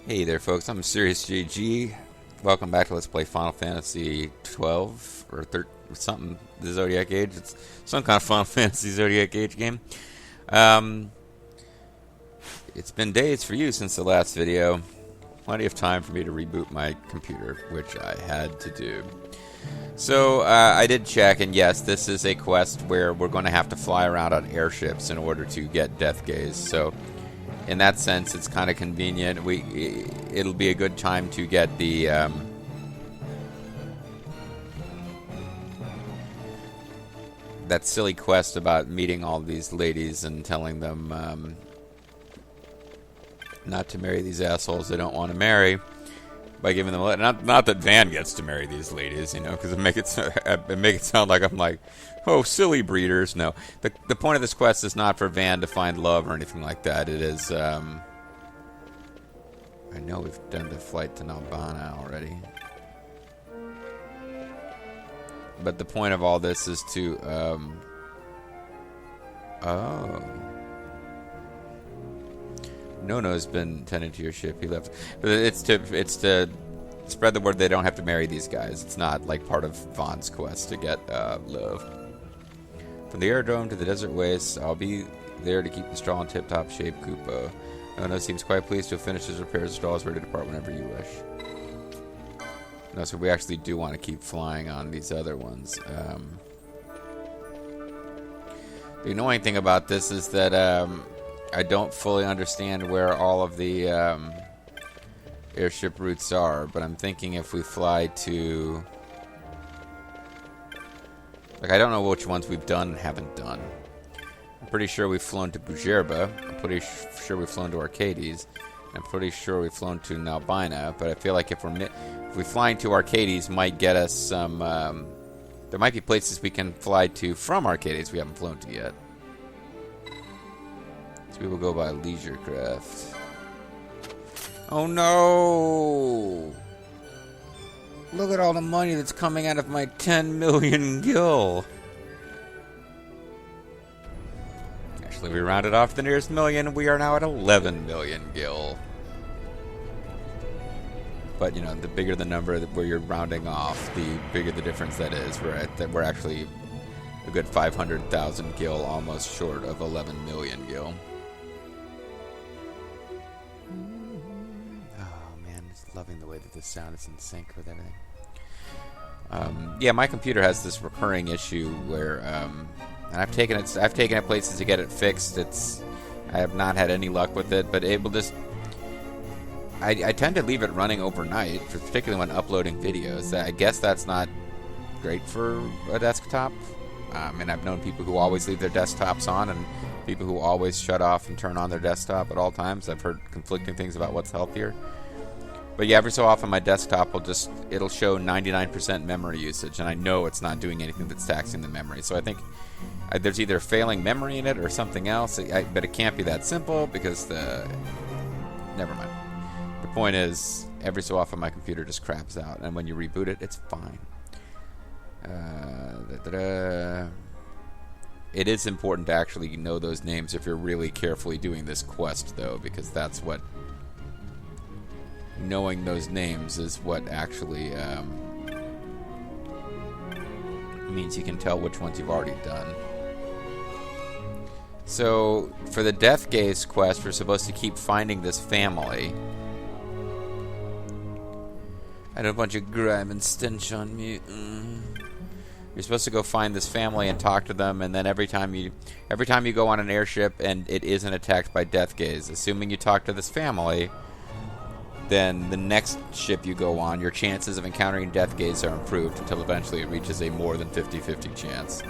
Hey there, folks. I'm MysteriousJG. Welcome back to Let's Play Final Fantasy 12 or something. The Zodiac Age. It's some kind of Final Fantasy Zodiac Age game. It's been days for you since the last video. Plenty of time for me to reboot my computer, which I had to do. So I did check, and yes, this is a quest where we're going to have to fly around on airships in order to get Death Gaze. So in that sense, it's kind of convenient. It'll be a good time to get the that silly quest about meeting all these ladies and telling them not to marry these assholes they don't want to marry, by giving them not that Van gets to marry these ladies, you know, because it make it sound like I'm like, oh, silly breeders. No, the point of this quest is not for Van to find love or anything like that. It is I know we've done the flight to Nalbana already, but the point of all this is to oh, Nono's been tending to your ship. He left. But it's to spread the word they don't have to marry these guys. It's not like part of Vaughn's quest to get love. From the aerodrome to the desert waste, I'll be there to keep the straw in tip-top shape, Kupo. Nono seems quite pleased to have finished his repairs. The straw is ready to depart whenever you wish. No, so we actually do want to keep flying on these other ones. The annoying thing about this is that I don't fully understand where all of the airship routes are, but I'm thinking if we fly to... Like, I don't know which ones we've done and haven't done. I'm pretty sure we've flown to Bujerba. I'm pretty sure we've flown to Arcades. I'm pretty sure we've flown to Nalbina, but I feel like if we flying to Arcades might get us some... there might be places we can fly to from Arcades we haven't flown to yet. We will go by leisure craft. Oh no! Look at all the money that's coming out of my 10 million gil. Actually, we rounded off the nearest million. We are now at 11 million gil. But you know, the bigger the number where you're rounding off, the bigger the difference that is. We're actually a good 500,000 gil, almost short of 11 million gil. Loving the way that this sound is in sync with everything. Yeah, my computer has this recurring issue where, and I've taken it places to get it fixed. I have not had any luck with it, but it will just. I tend to leave it running overnight, particularly when uploading videos. I guess that's not great for a desktop. And I've known people who always leave their desktops on, and people who always shut off and turn on their desktop at all times. I've heard conflicting things about what's healthier. But yeah, every so often my desktop it'll show 99% memory usage, and I know it's not doing anything that's taxing the memory. So I think there's either failing memory in it or something else. But it can't be that simple because never mind. The point is, every so often my computer just craps out, and when you reboot it, it's fine. It is important to actually know those names if you're really carefully doing this quest, though, because that's what... Knowing those names is what actually means you can tell which ones you've already done. So, for the Death Gaze quest, we're supposed to keep finding this family. I had a bunch of grime and stench on me. You're supposed to go find this family and talk to them, and then every time you go on an airship and it isn't attacked by Death Gaze, assuming you talk to this family, then the next ship you go on, your chances of encountering Death Gaze are improved until eventually it reaches a more than 50-50 chance.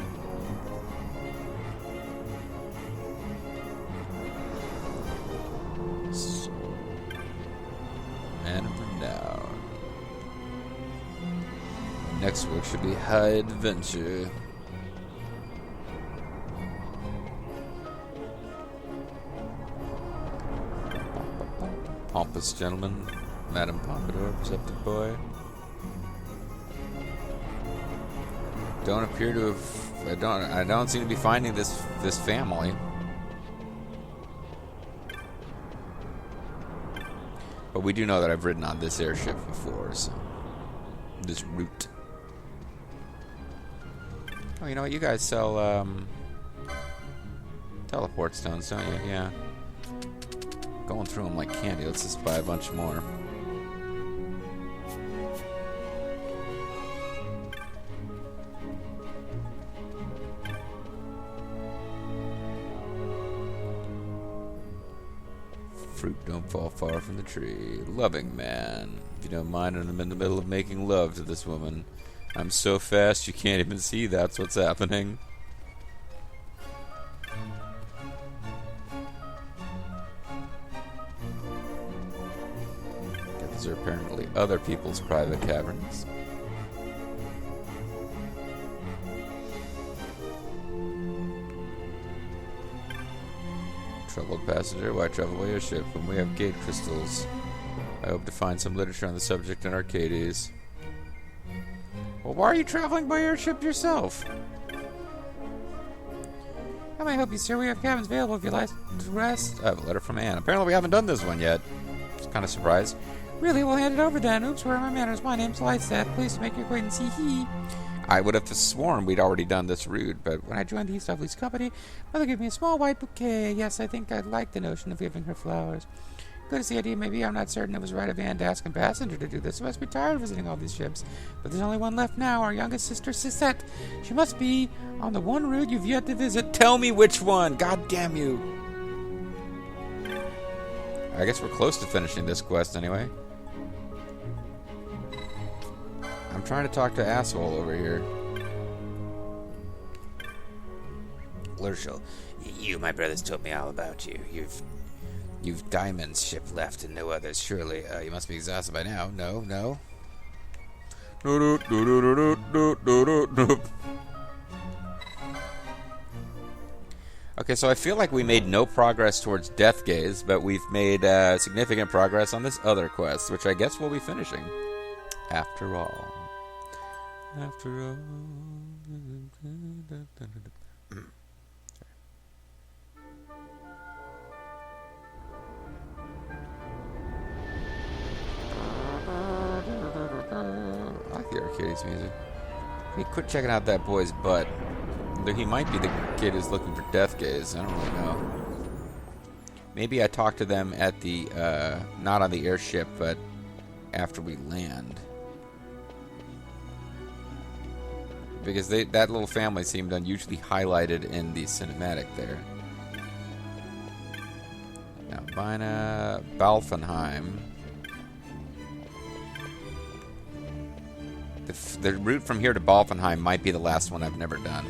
So, and for now, next week should be High Adventure. Pompous gentleman, Madame Pompadour, perceptive boy. Don't appear to have. I don't seem to be finding this family. But we do know that I've ridden on this airship before, so... This route. Oh, you know what? You guys sell, teleport stones, don't you? Yeah. Going through them like candy. Let's just buy a bunch more. Fruit don't fall far from the tree. Loving man. If you don't mind, I'm in the middle of making love to this woman. I'm so fast you can't even see that's what's happening. These are apparently other people's private caverns. Troubled passenger, why travel by airship when we have gate crystals? I hope to find some literature on the subject in Arcades. Well, why are you traveling by airship yourself? How may I help you, sir? We have cabins available if you'd like to rest. I have a letter from Anne. Apparently we haven't done this one yet. Just kind of surprised. Really? We'll hand it over then. Oops, where are my manners? My name's Lightstaff. Pleased to make your acquaintance. Hee hee. I would have sworn we'd already done this route, but when I joined the East Lovely's company, Mother gave me a small white bouquet. Yes, I think I'd like the notion of giving her flowers. Good as the idea may be, I'm not certain it was right of Anne to ask a passenger to do this. She must be tired of visiting all these ships. But there's only one left now, our youngest sister, Sisette. She must be on the one route you've yet to visit. Tell me which one! God damn you! I guess we're close to finishing this quest anyway. I'm trying to talk to asshole over here. Lurshel, you, my brothers, told me all about you. You've Diamond's ship left and no others, surely. You must be exhausted by now. No. Okay, so I feel like we made no progress towards Death Gaze, but we've made significant progress on this other quest, which I guess we'll be finishing. After all. After all. I like the Arcades music. Hey, quit checking out that boy's butt. He might be the kid who's looking for Death Gaze. I don't really know. Maybe I talked to them at the, not on the airship, but after we land. Because that little family seemed unusually highlighted in the cinematic there. Now, Bina, Balfenheim. The route from here to Balfenheim might be the last one I've never done.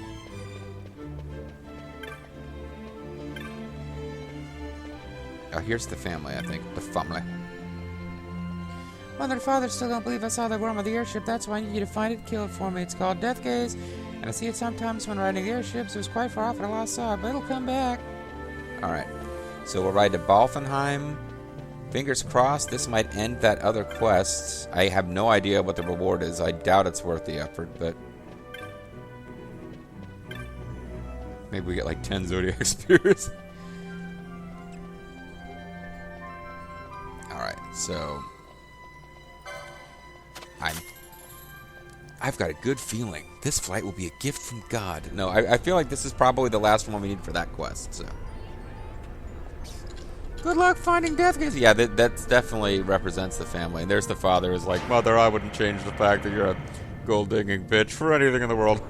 Oh, here's the family, I think. The family. Mother and Father still don't believe I saw the worm of the airship. That's why I need you to find it, kill it for me. It's called Death Gaze, and I see it sometimes when riding the airships. It was quite far off and I lost saw it, but it'll come back. Alright, so we'll ride to Balfenheim. Fingers crossed, this might end that other quest. I have no idea what the reward is. I doubt it's worth the effort, but... maybe we get like 10 Zodiac Spears. Alright, so... I've got a good feeling this flight will be a gift from God. No, I feel like this is probably the last one we need for that quest, so... Good luck finding Death Gaze. Yeah, that definitely represents the family. And there's the father who's like, Mother, I wouldn't change the fact that you're a gold-digging bitch for anything in the world.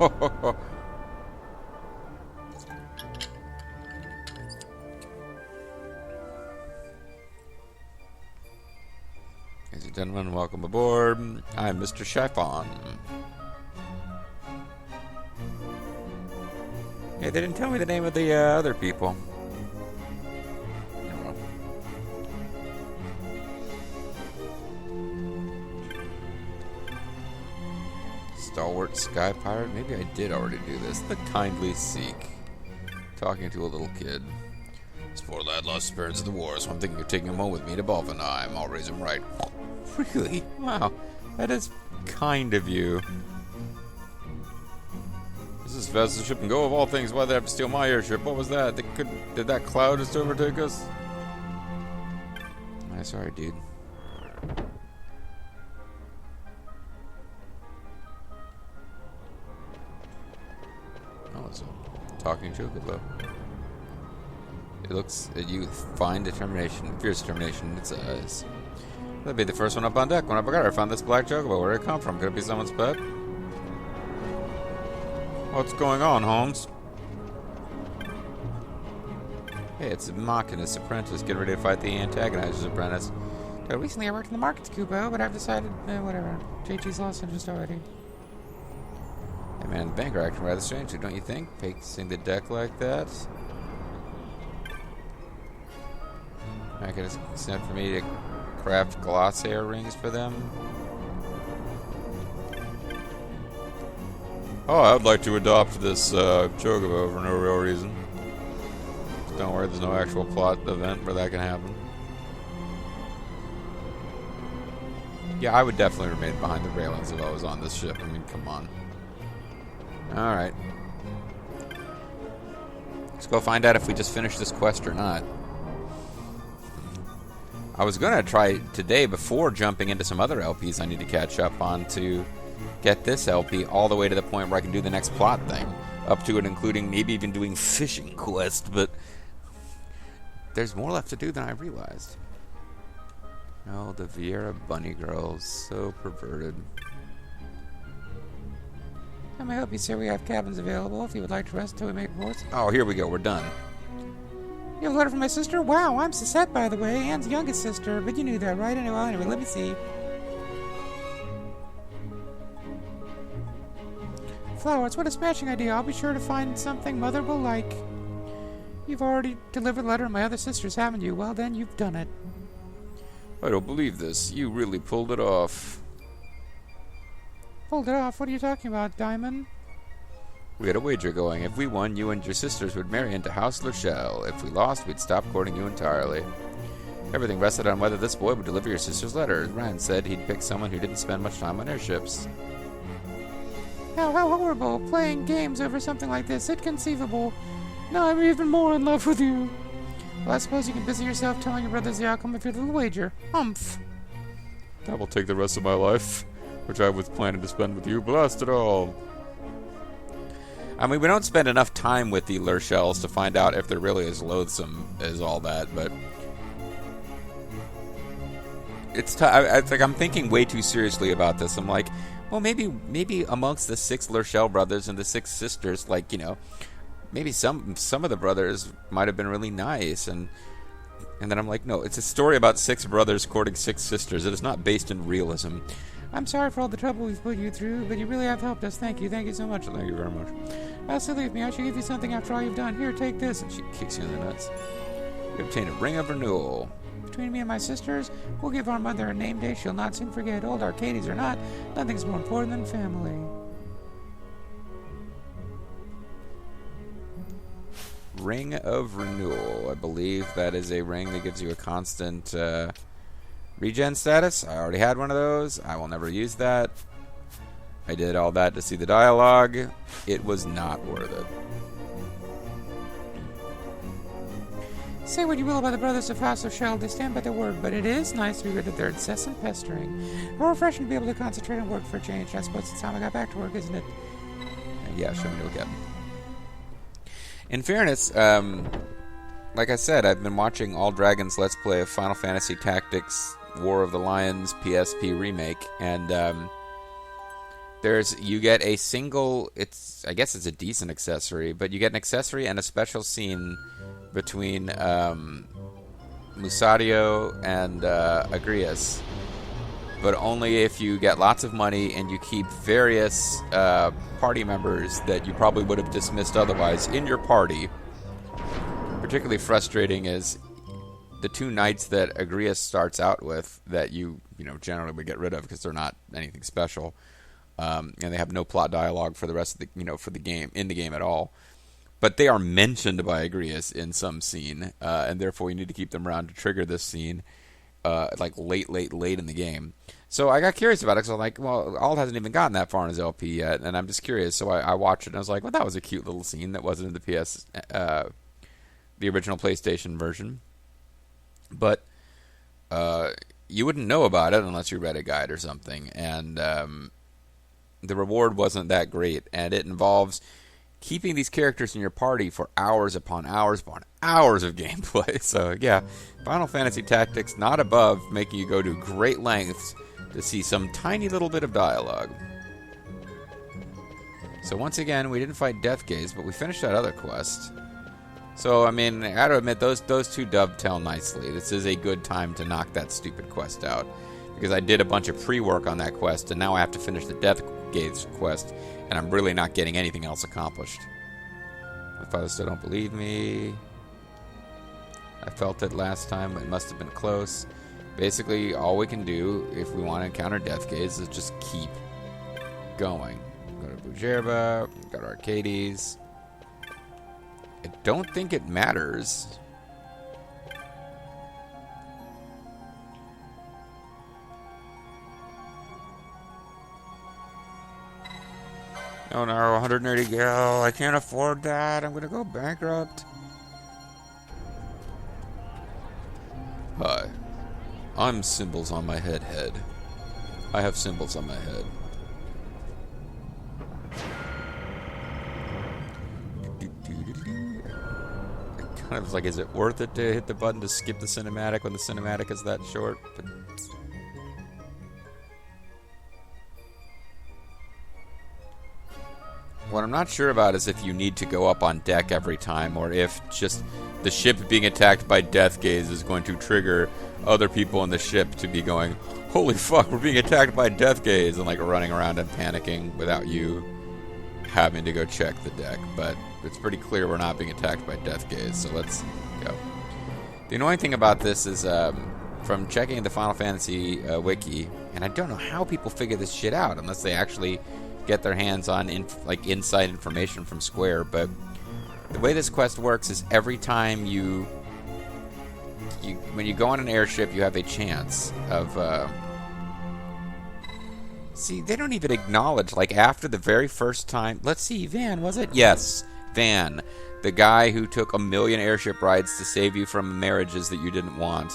Ladies and gentlemen, welcome aboard. I'm Mr. Chiffon. Hey, they didn't tell me the name of the other people. Stalwart Sky Pirate? Maybe I did already do this. The Kindly Seek. Talking to a little kid. This poor lad lost his parents in the war, so I'm thinking of taking him home with me to Balfenheim. I'll raise him right. Really? Wow. That is kind of you. This is as fast as the ship can go. Of all things, why'd they have to steal my airship? What was that? Did that cloud just overtake us? I'm sorry, dude. Oh, it's a talking chocobo. It looks at you with fine determination, fierce determination in its eyes. That'd be the first one up on deck. When I forgot, I found this black chocobo. Where did it come from? Could it be someone's pet? What's going on, Holmes? Hey, it's Machinist's apprentice. Get ready to fight the antagonizer's apprentice. Recently I worked in the markets, Kubo, but I've decided, whatever. JG's lost interest already. Hey man, the banker acting rather strangely, don't you think? Pacing the deck like that? I could have sent for me to craft glossaire rings for them. Oh, I'd like to adopt this chocobo for no real reason. Don't worry, there's no actual plot event where that can happen. Yeah, I would definitely remain behind the railings if I was on this ship. I mean, come on. Alright. Let's go find out if we just finished this quest or not. I was going to try today, before jumping into some other LPs I need to catch up on, to get this LP all the way to the point where I can do the next plot thing. Up to and including maybe even doing fishing quest, but there's more left to do than I realized. Oh, the Vieira bunny girls, so perverted. I hope you say we have cabins available if you would like to rest until we make reports. Oh, here we go, we're done. You have a letter from my sister? Wow, I'm Sisette, by the way, Anne's youngest sister, but you knew that, right? Anyway, let me see. Flowers, what a smashing idea. I'll be sure to find something Mother will like. You've already delivered a letter to my other sisters, haven't you? Well, then, you've done it. I don't believe this. You really pulled it off. Pulled it off? What are you talking about, Diamond? We had a wager going. If we won, you and your sisters would marry into House Lachelle. If we lost, we'd stop courting you entirely. Everything rested on whether this boy would deliver your sister's letter. Ryan said he'd pick someone who didn't spend much time on airships. How horrible. Playing games over something like this. Inconceivable. Now I'm even more in love with you. Well, I suppose you can busy yourself telling your brothers the outcome of your little wager. Humph. That will take the rest of my life, which I was planning to spend with you. Blast it all. I mean, we don't spend enough time with the Lurchels to find out if they're really as loathsome as all that, but it's like I'm thinking way too seriously about this. I'm like, well, maybe amongst the 6 Lurchel brothers and the 6 sisters, like, maybe some of the brothers might have been really nice, and then I'm like, no, it's a story about 6 brothers courting 6 sisters. It is not based in realism. I'm sorry for all the trouble we've put you through, but you really have helped us. Thank you so much. Thank you very much. So leave me. I should give you something after all you've done. Here, take this. And she kicks you in the nuts. You obtain a ring of renewal. Between me and my sisters, we'll give our mother a name day she'll not soon forget. Old Arcades or not, nothing's more important than family. Ring of Renewal. I believe that is a ring that gives you a constant regen status. I already had one of those. I will never use that. I did all that to see the dialogue. It was not worth it. Say what you will about the brothers of House Lachelle, they stand by their word, but it is nice to be rid of their incessant pestering. How refreshing to be able to concentrate on work for a change. I suppose it's time I got back to work, isn't it? Yeah, show me to again. In fairness, like I said, I've been watching All Dragons Let's Play of Final Fantasy Tactics War of the Lions PSP remake, and you get a single, I guess it's a decent accessory, but you get an accessory and a special scene between Musadio and Agrias, but only if you get lots of money and you keep various party members that you probably would have dismissed otherwise in your party. Particularly frustrating is the 2 knights that Agrias starts out with that you generally would get rid of because they're not anything special, and they have no plot dialogue for the rest of the for the game at all. But they are mentioned by Agrias in some scene, and therefore you need to keep them around to trigger this scene, like late in the game. So I got curious about it, because I'm like, well, Alt hasn't even gotten that far in his LP yet, and I'm just curious. So I watched it, and I was like, well, that was a cute little scene that wasn't in the original PlayStation version. But you wouldn't know about it unless you read a guide or something. And the reward wasn't that great, and it involves keeping these characters in your party for hours upon hours upon hours of gameplay. So yeah, Final Fantasy Tactics not above making you go to great lengths to see some tiny little bit of dialogue. So once again, we didn't fight Death Gaze, but we finished that other quest. So, I mean, I gotta admit, those two dovetail nicely. This is a good time to knock that stupid quest out. Because I did a bunch of pre-work on that quest, and now I have to finish the Death Gaze quest, and I'm really not getting anything else accomplished. My father still don't believe me. I felt it last time, it must have been close. Basically, all we can do, if we want to encounter Death Gaze, is just keep going. Go to Bujerba, go to Arcades. I don't think it matters. Oh no, 180 gil. I can't afford that. I'm gonna go bankrupt. Hi. I'm symbols on my head. I have symbols on my head. I was like, is it worth it to hit the button to skip the cinematic when the cinematic is that short? But what I'm not sure about is if you need to go up on deck every time, or if just the ship being attacked by Death Gaze is going to trigger other people on the ship to be going, holy fuck, we're being attacked by Death Gaze, and like running around and panicking without you having to go check the deck. But it's pretty clear we're not being attacked by Death Gaze, so let's go. The annoying thing about this is, from checking the Final Fantasy wiki, and I don't know how people figure this shit out unless they actually get their hands on inside information from Square, but the way this quest works is every time when you go on an airship, you have a chance of see, they don't even acknowledge, like, after the very first time. Let's see, Van, was it? Yes, Van, the guy who took 1 million airship rides to save you from marriages that you didn't want.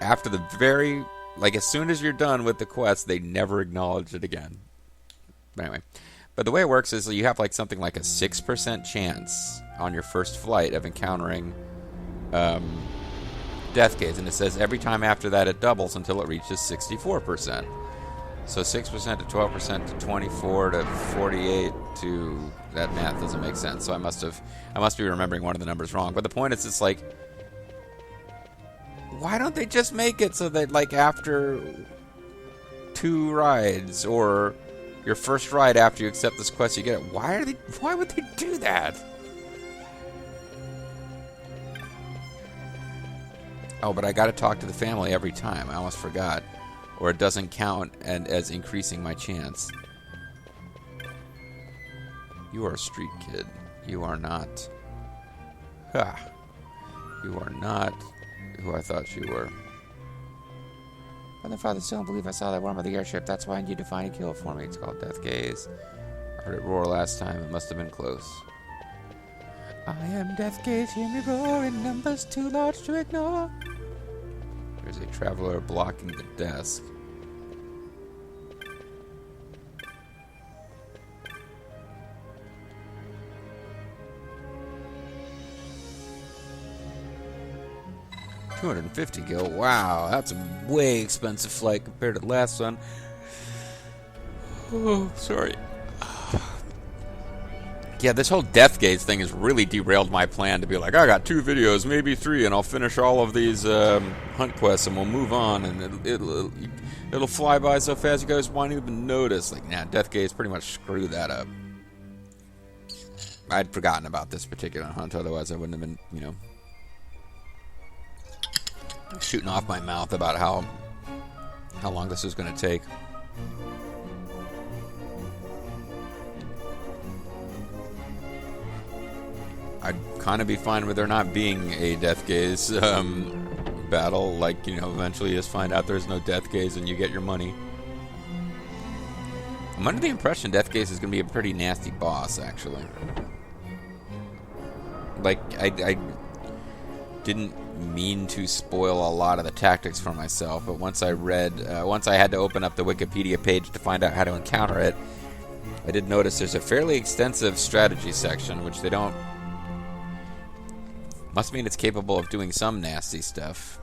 After the very, like, as soon as you're done with the quest, they never acknowledge it again. But anyway, but the way it works is you have like something like a 6% chance on your first flight of encountering Death Gaze, and it says every time after that it doubles until it reaches 64%. So 6% to 12% to 24 to 48 to, that math doesn't make sense. So I must be remembering one of the numbers wrong. But the point is, it's like, why don't they just make it so that, like, after 2 rides, or your first ride after you accept this quest, you get it? Why would they do that? Oh, but I gotta talk to the family every time. I almost forgot. Or it doesn't count and as increasing my chance. You are a street kid. You are not. Ha. You are not who I thought you were. Mother, father, still don't believe I saw that worm of the airship. That's why I need to find a kill for me. It's called Death Gaze. I heard it roar last time. It must have been close. I am Death Gaze. Hear me roar in numbers too large to ignore. There's a traveler blocking the desk. $250 gil. Wow, that's a way expensive flight compared to the last one. Oh, sorry. Yeah, this whole Death Gaze thing has really derailed my plan to be like, I got 2 videos, maybe 3, and I'll finish all of these hunt quests, and we'll move on, and it'll fly by so fast you guys won't even notice. Like, nah, Death Gaze pretty much screwed that up. I'd forgotten about this particular hunt, otherwise I wouldn't have been, shooting off my mouth about how long this was going to take. I'd kind of be fine with there not being a Death Gaze battle. Like, eventually you just find out there's no Death Gaze and you get your money. I'm under the impression Death Gaze is going to be a pretty nasty boss, actually. Like, I didn't mean to spoil a lot of the tactics for myself, but once I had to open up the Wikipedia page to find out how to encounter it, I did notice there's a fairly extensive strategy section, which they don't... Must mean it's capable of doing some nasty stuff.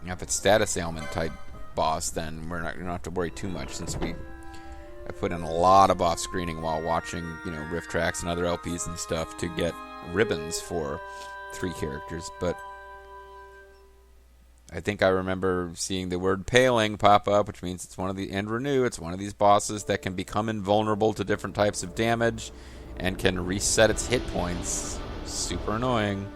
If it's status ailment type boss, then we don't have to worry too much, since I put in a lot of off screening while watching, riff tracks and other LPs and stuff to get ribbons for 3 characters. But I think I remember seeing the word paling pop up, which means it's one of the and renew. It's one of these bosses that can become invulnerable to different types of damage and can reset its hit points. Super annoying.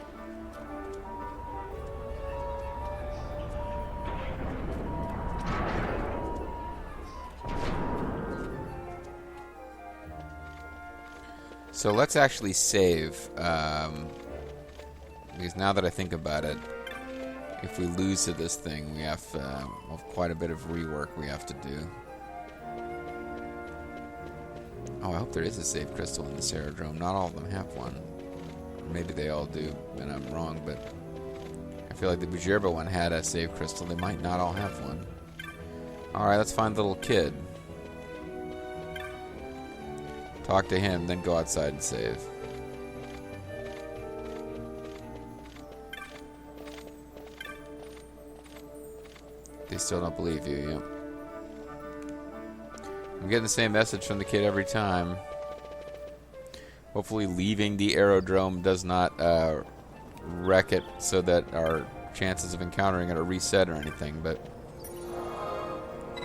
So let's actually save, because now that I think about it, if we lose to this thing, we have quite a bit of rework we have to do. Oh, I hope there is a save crystal in this aerodrome. Not all of them have one. Or maybe they all do, and I'm wrong, but I feel like the Bujirba one had a save crystal. They might not all have one. Alright, let's find the little kid. Talk to him, then go outside and save. They still don't believe you, yep. I'm getting the same message from the kid every time. Hopefully leaving the aerodrome does not wreck it so that our chances of encountering it are reset or anything, but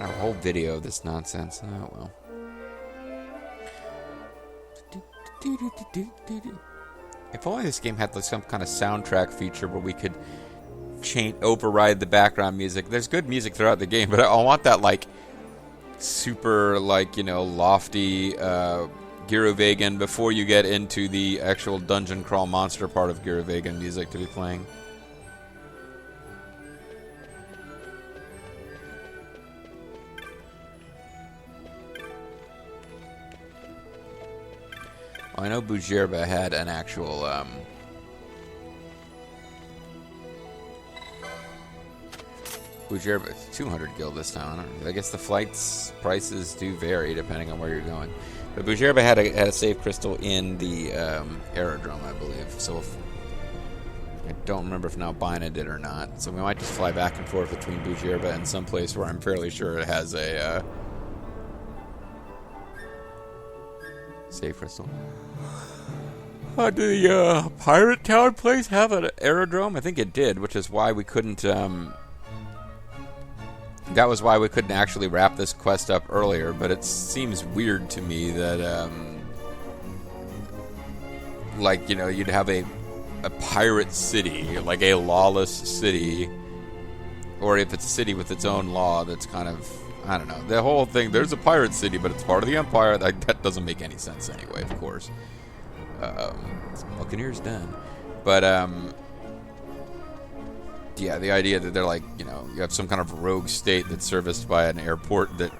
a whole video of this nonsense. Oh, well. If only this game had like some kind of soundtrack feature where we could override the background music. There's good music throughout the game, but I want that like super lofty Gyrovagan before you get into the actual dungeon crawl monster part of Gyrovagan music to be playing. I know Bujirba had an actual Bujirba, it's 200 gil this time. I guess the flight's prices do vary depending on where you're going. But Bujirba had a save crystal in the aerodrome, I believe. So I don't remember if Nalbina did or not. So we might just fly back and forth between Bujirba and some place where I'm fairly sure it has a save crystal. Did the Pirate Town place have an aerodrome? I think it did, which is why we couldn't... that was why we couldn't actually wrap this quest up earlier, but it seems weird to me that, you'd have a pirate city, like a lawless city, or if it's a city with its own law that's kind of... I don't know. The whole thing, there's a pirate city, but it's part of the Empire. That doesn't make any sense anyway, of course. Buccaneers done. But, yeah, the idea that they're like, you have some kind of rogue state that's serviced by an airport that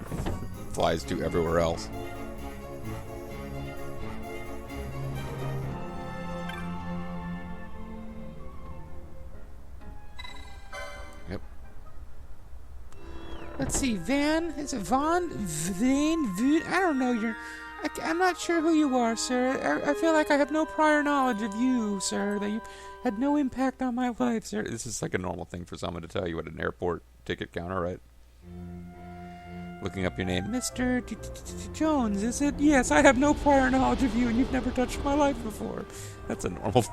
flies to everywhere else. Let's see, Van? Is it Von? Vane? I don't know. I'm not sure who you are, sir. I feel like I have no prior knowledge of you, sir. That you had no impact on my life, sir. This is like a normal thing for someone to tell you at an airport ticket counter, right? Looking up your name. Mr. Jones, is it? Yes, I have no prior knowledge of you, and you've never touched my life before. That's a normal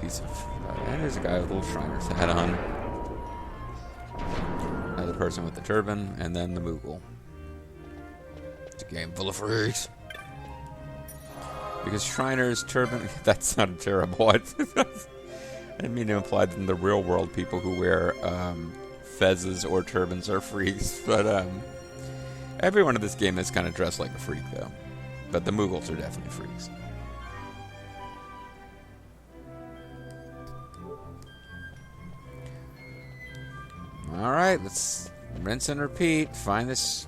piece of... and there's a guy with a little Shriner's hat on. Another person with the turban, and then the Moogle. It's a game full of freaks. Because Shriner's turban... That sounded terrible. I didn't mean to imply that in the real world people who wear fezzes or turbans are freaks. But everyone in this game is kind of dressed like a freak, though. But the Moogles are definitely freaks. Alright, let's rinse and repeat. Find this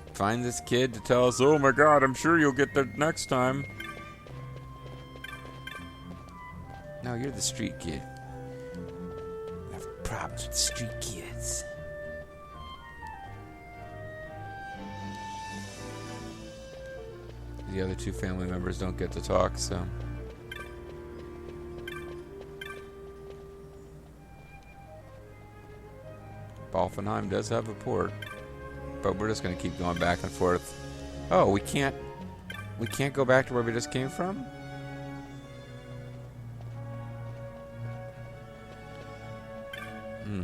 kid to tell us, oh my god, I'm sure you'll get there next time. No, you're the street kid. problems with street kids. The other two family members don't get to talk, so... Balfenheim does have a port, but we're just going to keep going back and forth. Oh, we can't go back to where we just came from? Hmm.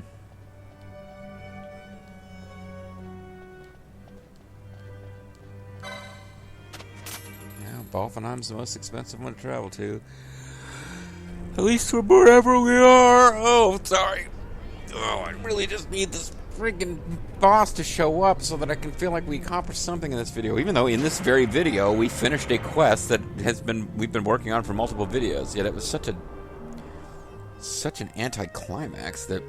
Yeah, Balfenheim's the most expensive one to travel to. At least we're wherever we are. Oh, sorry. Oh, I really just need this freaking boss to show up so that I can feel like we accomplished something in this video. Even though in this very video we finished a quest that we've been working on for multiple videos. Yet it was such an anticlimax that...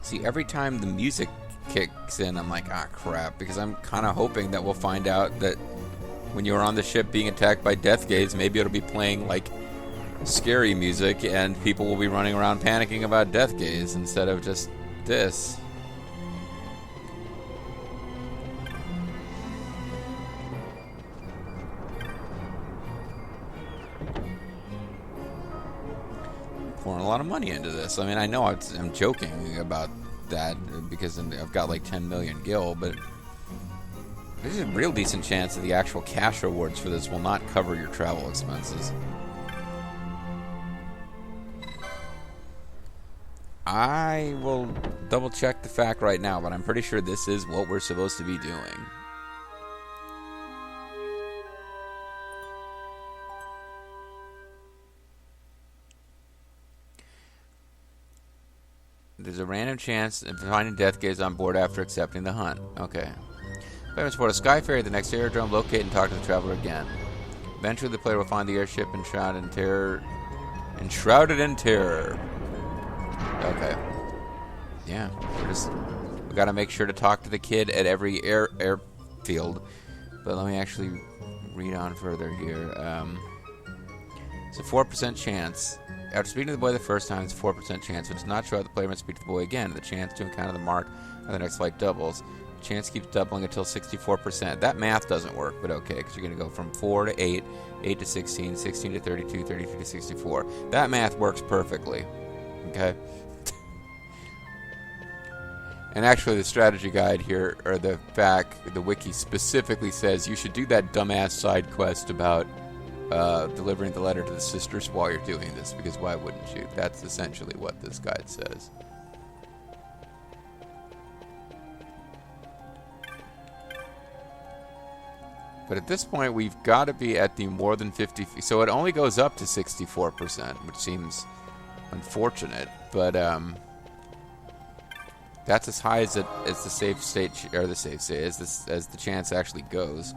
See, every time the music kicks in, I'm like, ah, crap, because I'm kind of hoping that we'll find out that when you're on the ship being attacked by death gaze, maybe it'll be playing, like, scary music, and people will be running around panicking about death gaze instead of just this. I'm pouring a lot of money into this. I mean, I know I'm joking about that because I've got like 10 million gil, but there's a real decent chance that the actual cash rewards for this will not cover your travel expenses. I will double check the fact right now, but I'm pretty sure this is what we're supposed to be doing. There's a random chance of finding death gaze on board after accepting the hunt. Okay. Players board a sky ferry at the next aerodrome, locate and talk to the traveler again. Eventually the player will find the airship enshrouded in terror. Okay. Yeah. We gotta make sure to talk to the kid at every airfield. But let me actually read on further here. It's a 4% chance. After speaking to the boy the first time, it's a 4% chance. If it does not show up, the player must speak to the boy again. The chance to encounter the mark on the next flight doubles. The chance keeps doubling until 64%. That math doesn't work, but okay, because you're going to go from 4 to 8, 8 to 16, 16 to 32, 32 to 64. That math works perfectly. Okay? And actually, the strategy guide here, or the wiki specifically says you should do that dumbass side quest about delivering the letter to the sisters while you're doing this, because why wouldn't you? That's essentially what this guide says. But at this point, we've got to be at the more than 50 feet. So it only goes up to 64%, which seems unfortunate. But that's as high as the safe state, or the safe state, as the chance actually goes.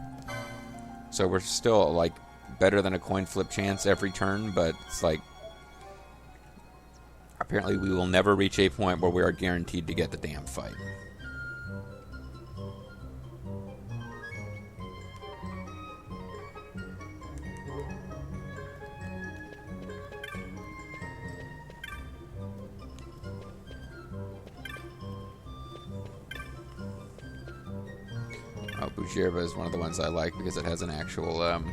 So we're still like better than a coin flip chance every turn, but it's like apparently we will never reach a point where we are guaranteed to get the damn fight. Bujirba is one of the ones I like because it has an actual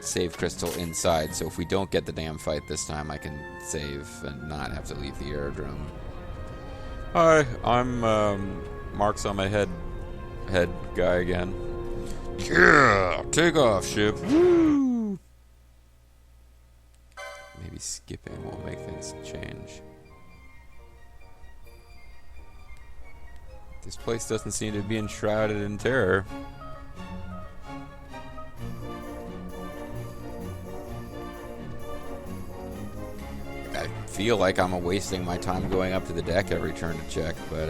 save crystal inside. So if we don't get the damn fight this time, I can save and not have to leave the aerodrome. Hi, I'm Mark's on my head guy again. Yeah, take off, ship. Woo! Maybe skipping will make things change. This place doesn't seem to be enshrouded in terror. I feel like I'm wasting my time going up to the deck every turn to check, but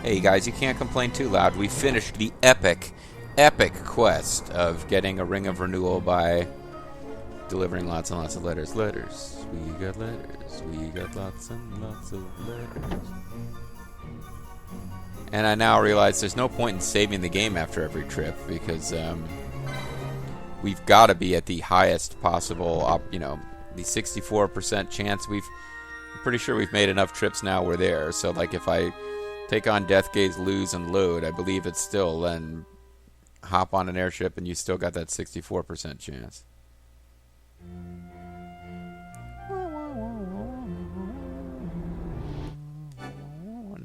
hey guys, you can't complain too loud. We finished the epic quest of getting a Ring of Renewal by delivering lots and lots of letters. We got letters. We got lots and lots of letters. And I now realize there's no point in saving the game after every trip, because we've got to be at the highest possible, the 64% chance. I'm pretty sure we've made enough trips now we're there. So, like, if I take on Death Gaze, lose, and load, I believe it's still then hop on an airship and you still got that 64% chance.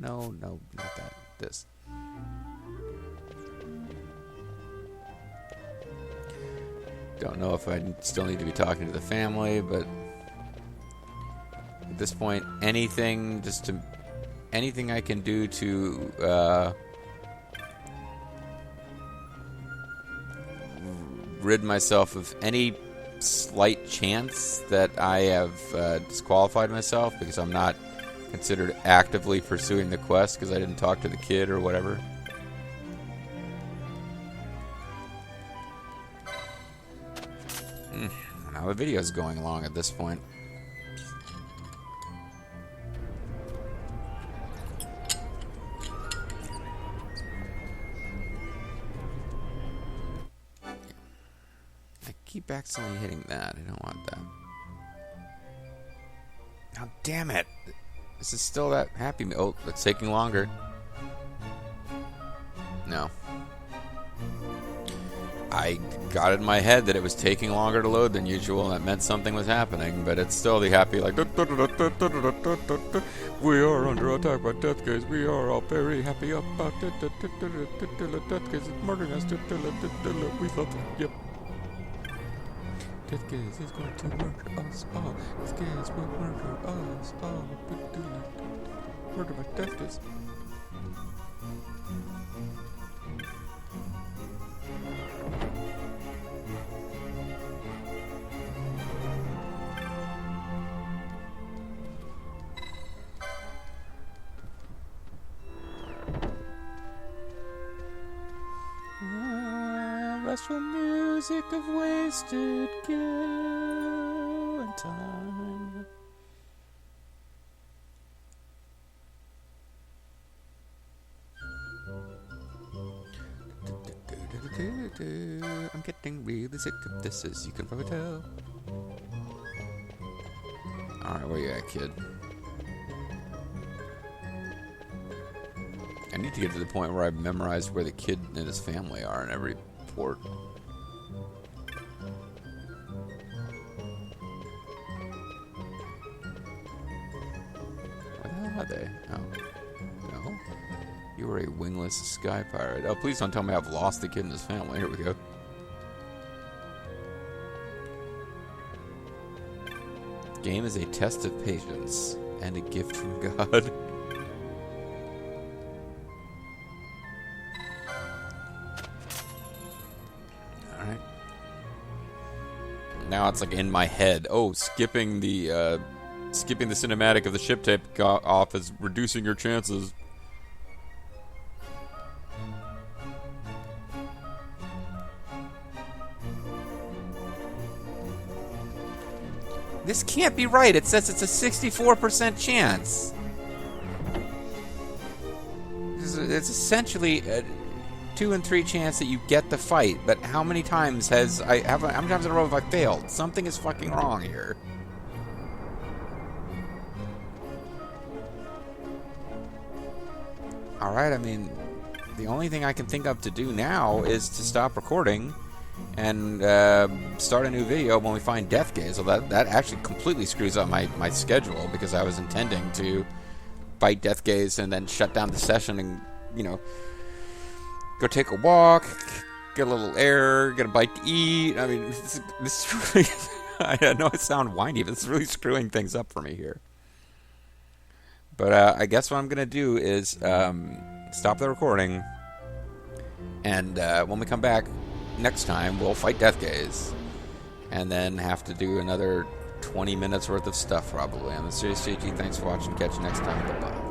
No, not that. This. Don't know if I still need to be talking to the family, but at this point, anything I can do to rid myself of any slight chance that I have disqualified myself because I'm not considered actively pursuing the quest because I didn't talk to the kid or whatever. Now the video's going along at this point. I keep accidentally hitting that. I don't want that. Oh, damn it! This is still that happy. Oh, it's taking longer. No. I got it in my head that it was taking longer to load than usual, and that meant something was happening, but it's still the happy, like, we are under attack by Death Gaze, we are all very happy about it, Death Gaze is murdering us, we love it, yep. Death Gaze is going to murder us all, Death Gaze will murder us all, murder by Death Gaze. Restful music of wasted gil and time. I'm getting really sick of this, as you can probably tell. Alright, where you at, kid? I need to get to the point where I've memorized where the kid and his family are in every port. Where the hell are they? Oh. No. You were a wingless sky pirate. Oh, please don't tell me I've lost the kid and his family. Here we go. Game is a test of patience and a gift from God. Alright. Now it's like in my head. Oh, skipping the cinematic of the ship tape off is reducing your chances. This can't be right. It says it's a 64% chance. It's essentially a 2 in 3 chance that you get the fight. But how many times how many times in a row have I failed? Something is fucking wrong here. Alright, I mean, the only thing I can think of to do now is to stop recording and start a new video when we find Death Gaze. So that actually completely screws up my schedule, because I was intending to fight Death Gaze and then shut down the session and, go take a walk, get a little air, get a bite to eat. I mean, this is really... I know I sound whiny, but this is really screwing things up for me here. But I guess what I'm going to do is stop the recording, and when we come back next time, we'll fight Death Gaze, and then have to do another 20 minutes worth of stuff probably. I'm MysteriousJG. Thanks for watching. Catch you next time. Bye-bye.